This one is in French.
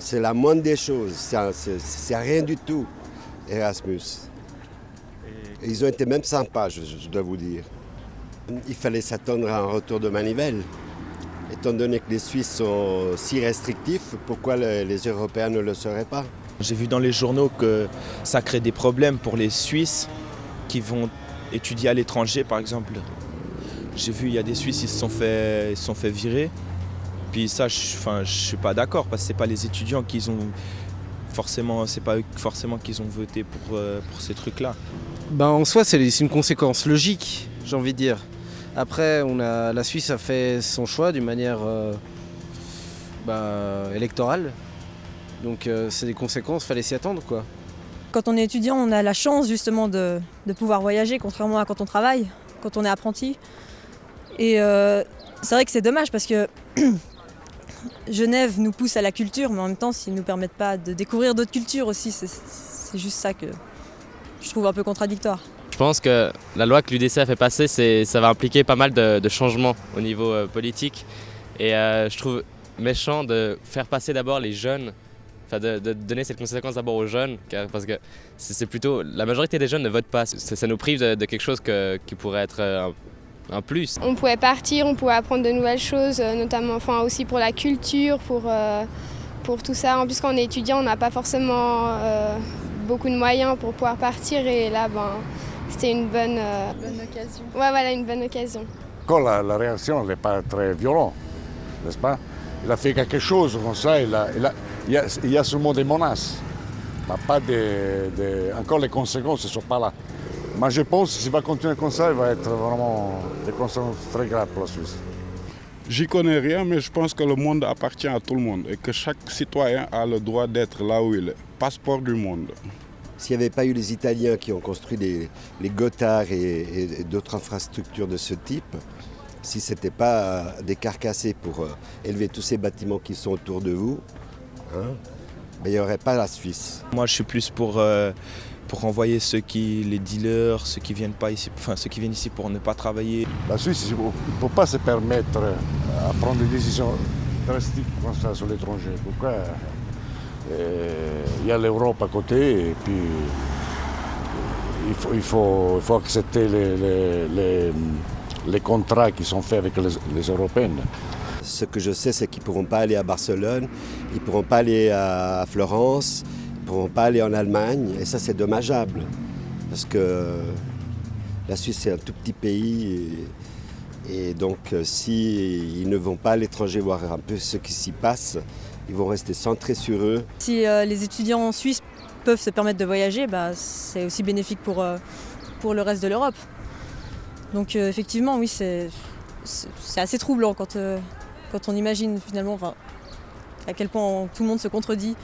C'est la moindre des choses, c'est rien du tout, Erasmus. Et ils ont été même sympas, je dois vous dire. Il fallait s'attendre à un retour de manivelle. Étant donné que les Suisses sont si restrictifs, pourquoi les Européens ne le seraient pas? J'ai vu dans les journaux que ça crée des problèmes pour les Suisses qui vont étudier à l'étranger, par exemple. J'ai vu, il y a des Suisses, ils se sont fait virer. Puis ça, je suis pas d'accord, parce que c'est pas les étudiants qui ont forcément, c'est pas eux forcément qu'ils ont voté pour ces trucs-là. En soi, c'est une conséquence logique, j'ai envie de dire. Après, la Suisse a fait son choix d'une manière électorale. Donc c'est des conséquences, il fallait s'y attendre, quoi. Quand on est étudiant, on a la chance justement de pouvoir voyager, contrairement à quand on travaille, quand on est apprenti. Et c'est vrai que c'est dommage parce que Genève nous pousse à la culture, mais en même temps, s'ils ne nous permettent pas de découvrir d'autres cultures aussi, c'est juste ça que je trouve un peu contradictoire. Je pense que la loi que l'UDC a fait passer, ça va impliquer pas mal de changements au niveau politique. Et je trouve méchant de faire passer d'abord les jeunes, de donner cette conséquence d'abord aux jeunes, parce que c'est plutôt, la majorité des jeunes ne votent pas. Ça nous prive de quelque chose qui pourrait être un plus. On pouvait partir, on pouvait apprendre de nouvelles choses, notamment aussi pour la culture, pour tout ça. En plus, quand on est étudiant, on n'a pas forcément beaucoup de moyens pour pouvoir partir. Et là, c'était une bonne occasion. Ouais, voilà, une bonne occasion. Quand la réaction n'est pas très violente, n'est-ce pas? Il a fait quelque chose comme ça, il y a seulement des menaces. Pas encore les conséquences ne sont pas là. Mais je pense que s'il va continuer comme ça, il va être vraiment des conséquences très graves pour la Suisse. J'y connais rien, mais je pense que le monde appartient à tout le monde et que chaque citoyen a le droit d'être là où il est. Passeport du monde. S'il n'y avait pas eu les Italiens qui ont construit les Gothard et d'autres infrastructures de ce type, si ce n'était pas des carcassés pour élever tous ces bâtiments qui sont autour de vous, il n'y aurait pas la Suisse. Moi, je suis plus pour envoyer les dealers, ceux qui viennent ici pour ne pas travailler. La Suisse ne peut pas se permettre à prendre des décisions drastiques comme ça sur l'étranger. Pourquoi? Il y a l'Europe à côté et puis il faut accepter les contrats qui sont faits avec les Européennes. Ce que je sais, c'est qu'ils ne pourront pas aller à Barcelone, ils ne pourront pas aller à Florence, ils ne pourront pas aller en Allemagne. Et ça, c'est dommageable. Parce que la Suisse, c'est un tout petit pays. Et donc, s'ils ne vont pas à l'étranger voir un peu ce qui s'y passe, ils vont rester centrés sur eux. Si les étudiants suisses peuvent se permettre de voyager, c'est aussi bénéfique pour le reste de l'Europe. Donc effectivement, oui, c'est assez troublant quand on imagine finalement à quel point tout le monde se contredit.